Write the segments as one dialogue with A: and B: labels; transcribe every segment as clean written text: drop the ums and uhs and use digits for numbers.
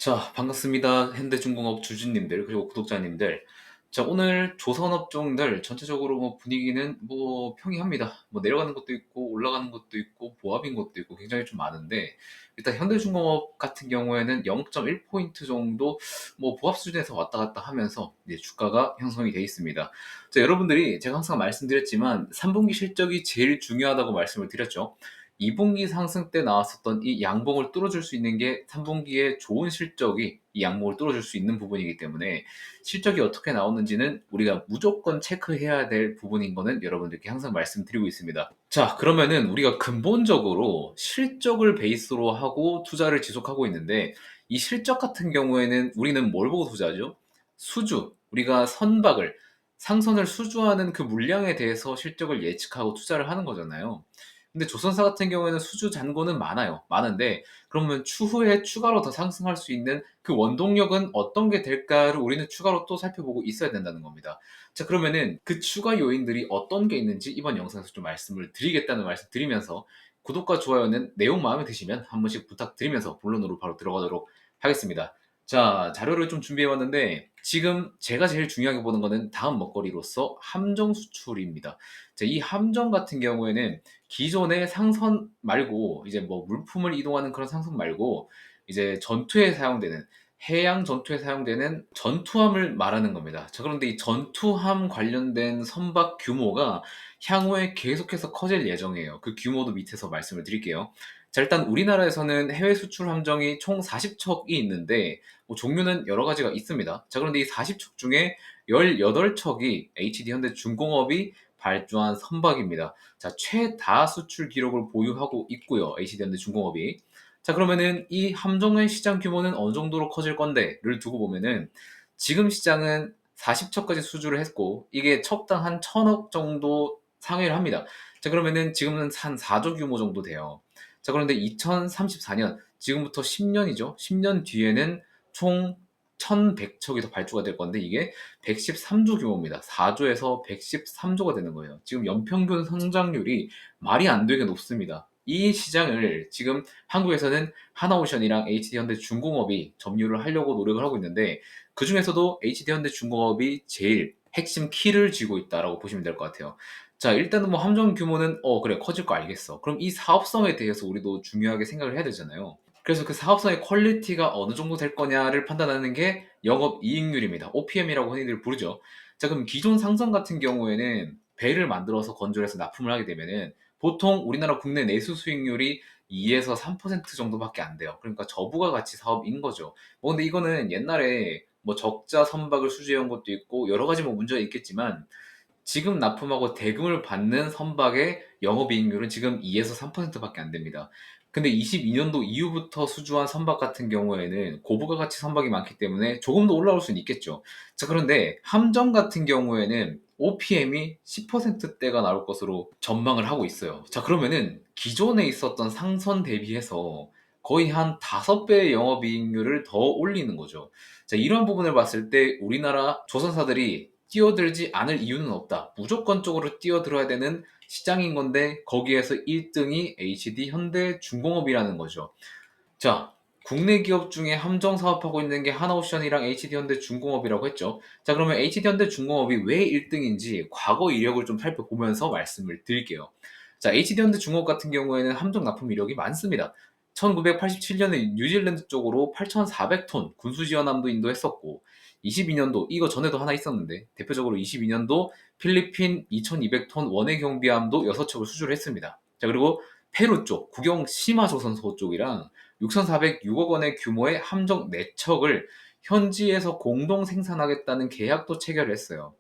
A: 자, 반갑습니다. 현대중공업 주주님들, 그리고 구독자님들. 자, 오늘 조선업종들 전체적으로 분위기는 평이합니다. 내려가는 것도 있고, 올라가는 것도 있고, 보합인 것도 있고, 굉장히 좀 많은데, 일단 현대중공업 같은 경우에는 0.1포인트 정도 보합 수준에서 왔다 갔다 하면서 이제 주가가 형성이 되어 있습니다. 자, 여러분들이 제가 항상 말씀드렸지만, 3분기 실적이 제일 중요하다고 말씀을 드렸죠. 2분기 상승 때 나왔었던 이 양봉을 뚫어줄 수 있는 게 3분기에 좋은 실적이 이 양봉을 뚫어줄 수 있는 부분이기 때문에 실적이 어떻게 나오는지는 우리가 무조건 체크해야 될 부분인 거는 여러분들께 항상 말씀드리고 있습니다. 자, 그러면은 우리가 근본적으로 실적을 베이스로 하고 투자를 지속하고 있는데 이 실적 같은 경우에는 우리는 뭘 보고 투자하죠? 수주, 우리가 선박을 상선을 수주하는 그 물량에 대해서 실적을 예측하고 투자를 하는 거잖아요. 근데 조선사 같은 경우에는 수주 잔고는 많아요. 많은데 그러면 추후에 추가로 더 상승할 수 있는 그 원동력은 어떤 게 될까를 우리는 추가로 또 살펴보고 있어야 된다는 겁니다. 자, 그러면은 그 추가 요인들이 어떤 게 있는지 이번 영상에서 좀 말씀을 드리겠다는 말씀 드리면서 구독과 좋아요는 내용 마음에 드시면 한 번씩 부탁드리면서 본론으로 바로 들어가도록 하겠습니다. 자, 자료를 좀 준비해 왔는데 지금 제가 제일 중요하게 보는 거는 다음 먹거리로서 함정 수출입니다. 자, 이 함정 같은 경우에는 기존의 상선 말고 이제 물품을 이동하는 그런 상선 말고 이제 전투에 사용되는 해양 전투에 사용되는 전투함을 말하는 겁니다. 자, 그런데 이 전투함 관련된 선박 규모가 향후에 계속해서 커질 예정이에요. 그 규모도 밑에서 말씀을 드릴게요. 자, 일단 우리나라에서는 해외 수출 함정이 총 40척이 있는데 종류는 여러 가지가 있습니다. 자, 그런데 이 40척 중에 18척이 HD 현대중공업이 발주한 선박입니다. 자, 최다 수출 기록을 보유하고 있고요. HD현대중공업이. 자, 그러면은 이 함정의 시장 규모는 어느 정도로 커질 건데를 두고 보면은 지금 시장은 40척까지 수주를 했고 이게 척당 한 1000억 정도 상회를 합니다. 자, 그러면은 지금은 한 4조 규모 정도 돼요. 자, 그런데 2034년 지금부터 10년이죠. 10년 뒤에는 총 1100척이 더 발주가 될 건데 이게 113조 규모입니다. 4조에서 113조가 되는 거예요. 지금 연평균 성장률이 말이 안 되게 높습니다. 이 시장을 지금 한국에서는 하나오션이랑 HD현대중공업이 점유를 하려고 노력을 하고 있는데 그 중에서도 HD현대중공업이 제일 핵심 키를 쥐고 있다라고 보시면 될 것 같아요. 자, 일단은 함정 규모는 그래 커질 거 알겠어. 그럼 이 사업성에 대해서 우리도 중요하게 생각을 해야 되잖아요. 그래서 그 사업성의 퀄리티가 어느 정도 될 거냐를 판단하는 게 영업이익률입니다. OPM이라고 흔히들 부르죠. 자, 그럼 기존 상선 같은 경우에는 배를 만들어서 건조해서 납품을 하게 되면은 보통 우리나라 국내 내수 수익률이 2에서 3% 정도밖에 안 돼요. 그러니까 저부가 가치 사업인 거죠. 근데 이거는 옛날에 적자 선박을 수주해온 것도 있고 여러 가지 문제가 있겠지만 지금 납품하고 대금을 받는 선박의 영업이익률은 지금 2에서 3%밖에 안 됩니다. 근데 22년도 이후부터 수주한 선박 같은 경우에는 고부가 가치 선박이 많기 때문에 조금 더 올라올 수는 있겠죠. 자, 그런데 함정 같은 경우에는 OPM이 10%대가 나올 것으로 전망을 하고 있어요. 자, 그러면은 기존에 있었던 상선 대비해서 거의 한 5배의 영업이익률을 더 올리는 거죠. 자, 이런 부분을 봤을 때 우리나라 조선사들이 뛰어들지 않을 이유는 없다. 무조건적으로 뛰어들어야 되는 시장인 건데 거기에서 1등이 HD 현대중공업이라는 거죠. 자, 국내 기업 중에 함정 사업하고 있는 게 하나오션이랑 HD현대중공업이라고 했죠. 자, 그러면 HD현대중공업이 왜 1등인지 과거 이력을 좀 살펴보면서 말씀을 드릴게요. 자, HD현대중공업 같은 경우에는 함정 납품 이력이 많습니다. 1987년에 뉴질랜드 쪽으로 8,400톤 군수 지원함도 인도했었고 22년도 이거 전에도 하나 있었는데 대표적으로 22년도 필리핀 2,200톤 원해 경비함도 6척을 수주를 했습니다. 자, 그리고 페루 쪽 국영 시마조선소 쪽이랑 6,406억 원의 규모의 함정 4척을 현지에서 공동 생산하겠다는 계약도 체결을 했어요.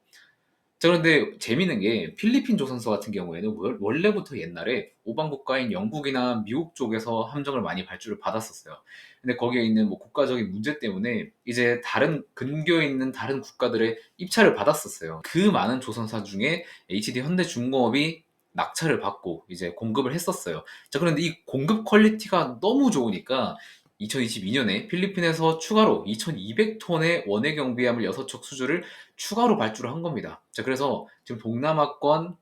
A: 자, 그런데 재미있는 게 필리핀 조선소 같은 경우에는 원래부터 옛날에 오방 국가인 영국이나 미국 쪽에서 함정을 많이 발주를 받았었어요. 근데 거기에 있는 국가적인 문제 때문에 이제 다른 근교에 있는 다른 국가들의 입찰을 받았었어요. 그 많은 조선사 중에 HD 현대중공업이 낙찰을 받고 이제 공급을 했었어요. 자, 그런데 이 공급 퀄리티가 너무 좋으니까 2022년에 필리핀에서 추가로 2,200톤의 원해 경비함을 6척 수주를 추가로 발주를 한 겁니다. 자, 그래서 지금 동남아권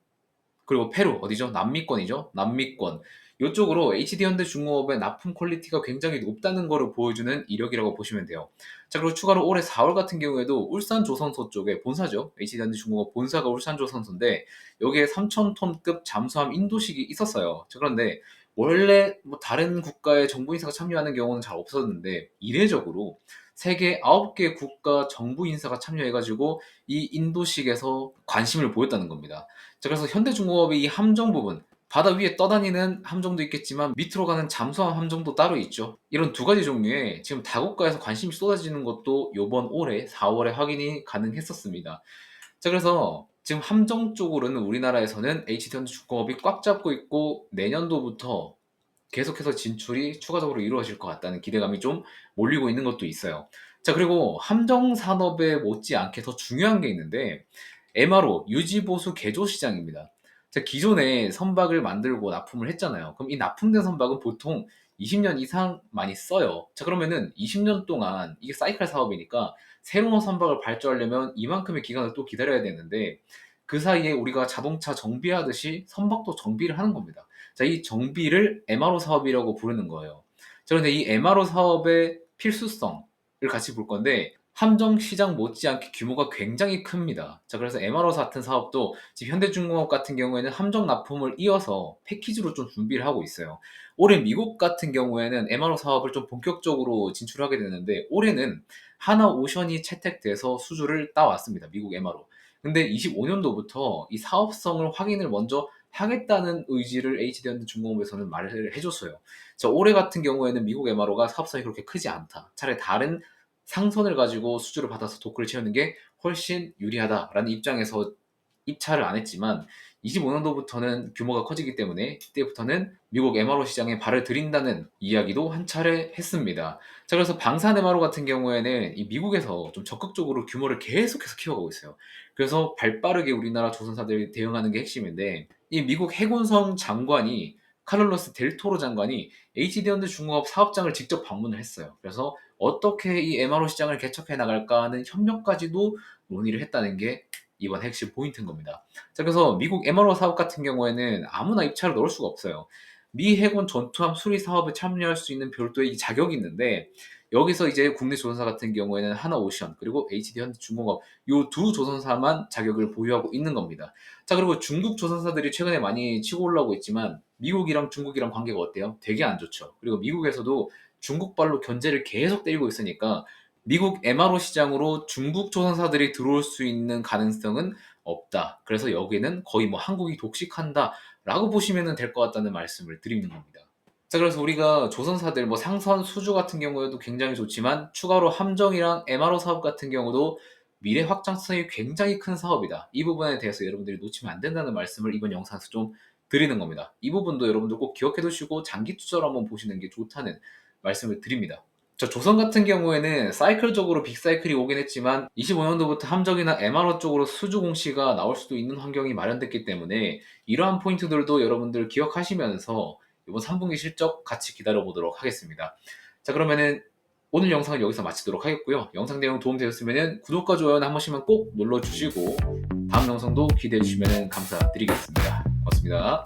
A: 그리고 페루 어디죠? 남미권이죠. 남미권 이쪽으로 HD현대중공업의 납품 퀄리티가 굉장히 높다는 것을 보여주는 이력이라고 보시면 돼요. 자, 그리고 추가로 올해 4월 같은 경우에도 울산조선소 쪽에 본사죠. HD현대중공업 본사가 울산조선소인데 여기에 3,000톤급 잠수함 인도식이 있었어요. 자, 그런데 원래 뭐 다른 국가의 정부 인사가 참여하는 경우는 잘 없었는데 이례적으로 세계 9개 국가 정부 인사가 참여해가지고 이 인도식에서 관심을 보였다는 겁니다. 자, 그래서 현대중공업이 이 함정 부분, 바다 위에 떠다니는 함정도 있겠지만 밑으로 가는 잠수함 함정도 따로 있죠. 이런 두 가지 종류의 지금 다국가에서 관심이 쏟아지는 것도 요번 올해 4월에 확인이 가능했었습니다. 자, 그래서 지금 함정 쪽으로는 우리나라에서는 HD현대중공업이 꽉 잡고 있고 내년도부터 계속해서 진출이 추가적으로 이루어질 것 같다는 기대감이 좀 몰리고 있는 것도 있어요. 자, 그리고 함정 산업에 못지않게 더 중요한 게 있는데 MRO 유지보수 개조 시장입니다. 자, 기존에 선박을 만들고 납품을 했잖아요. 그럼 이 납품된 선박은 보통 20년 이상 많이 써요. 자, 그러면은 20년 동안 이게 사이클 사업이니까 새로운 선박을 발주하려면 이만큼의 기간을 또 기다려야 되는데 그 사이에 우리가 자동차 정비하듯이 선박도 정비를 하는 겁니다. 자, 이 정비를 MRO 사업이라고 부르는 거예요. 자, 그런데 이 MRO 사업의 필수성을 같이 볼 건데 함정 시장 못지않게 규모가 굉장히 큽니다. 자, 그래서 MRO 같은 사업도 지금 현대중공업 같은 경우에는 함정 납품을 이어서 패키지로 좀 준비를 하고 있어요. 올해 미국 같은 경우에는 MRO 사업을 좀 본격적으로 진출하게 되는데 올해는 하나오션이 채택돼서 수주를 따왔습니다. 미국 MRO. 근데 25년도부터 이 사업성을 확인을 먼저 하겠다는 의지를 HD현대중공업에서는 말을 해줬어요. 자, 올해 같은 경우에는 미국 MRO가 사업성이 그렇게 크지 않다. 차라리 다른 상선을 가지고 수주를 받아서 도크를 채우는 게 훨씬 유리하다라는 입장에서 입찰을 안 했지만 25년도부터는 규모가 커지기 때문에 그때부터는 미국 MRO 시장에 발을 들인다는 이야기도 한 차례 했습니다. 자, 그래서 방산 MRO 같은 경우에는 이 미국에서 좀 적극적으로 규모를 계속해서 키워가고 있어요. 그래서 발빠르게 우리나라 조선사들이 대응하는 게 핵심인데 이 미국 해군성 장관이 카를로스 델토로 장관이 HD현대중공업 사업장을 직접 방문을 했어요. 그래서 어떻게 이 MRO 시장을 개척해 나갈까 하는 협력까지도 논의를 했다는 게 이번 핵심 포인트인 겁니다. 자, 그래서 미국 MRO 사업 같은 경우에는 아무나 입찰을 넣을 수가 없어요. 미 해군 전투함 수리 사업에 참여할 수 있는 별도의 자격이 있는데 여기서 이제 국내 조선사 같은 경우에는 하나오션 그리고 HD현대중공업 이 두 조선사만 자격을 보유하고 있는 겁니다. 자, 그리고 중국 조선사들이 최근에 많이 치고 올라오고 있지만 미국이랑 중국이랑 관계가 어때요? 되게 안 좋죠. 그리고 미국에서도 중국발로 견제를 계속 때리고 있으니까 미국 MRO 시장으로 중국 조선사들이 들어올 수 있는 가능성은 없다. 그래서 여기는 거의 뭐 한국이 독식한다라고 보시면 될 것 같다는 말씀을 드리는 겁니다. 자, 그래서 우리가 조선사들 뭐 상선 수주 같은 경우에도 굉장히 좋지만 추가로 함정이랑 MRO 사업 같은 경우도 미래 확장성이 굉장히 큰 사업이다. 이 부분에 대해서 여러분들이 놓치면 안 된다는 말씀을 이번 영상에서 좀 드리는 겁니다. 이 부분도 여러분들 꼭 기억해 두시고 장기 투자로 한번 보시는 게 좋다는 말씀을 드립니다. 자, 조선 같은 경우에는 사이클적으로 빅사이클이 오긴 했지만 25년도부터 함정이나 MRO 쪽으로 수주 공시가 나올 수도 있는 환경이 마련됐기 때문에 이러한 포인트들도 여러분들 기억하시면서 이번 3분기 실적 같이 기다려 보도록 하겠습니다. 자, 그러면은 오늘 영상은 여기서 마치도록 하겠고요. 영상 내용 도움되셨으면 구독과 좋아요 한 번씩만 꼭 눌러주시고 다음 영상도 기대해 주시면 감사드리겠습니다. 고맙습니다.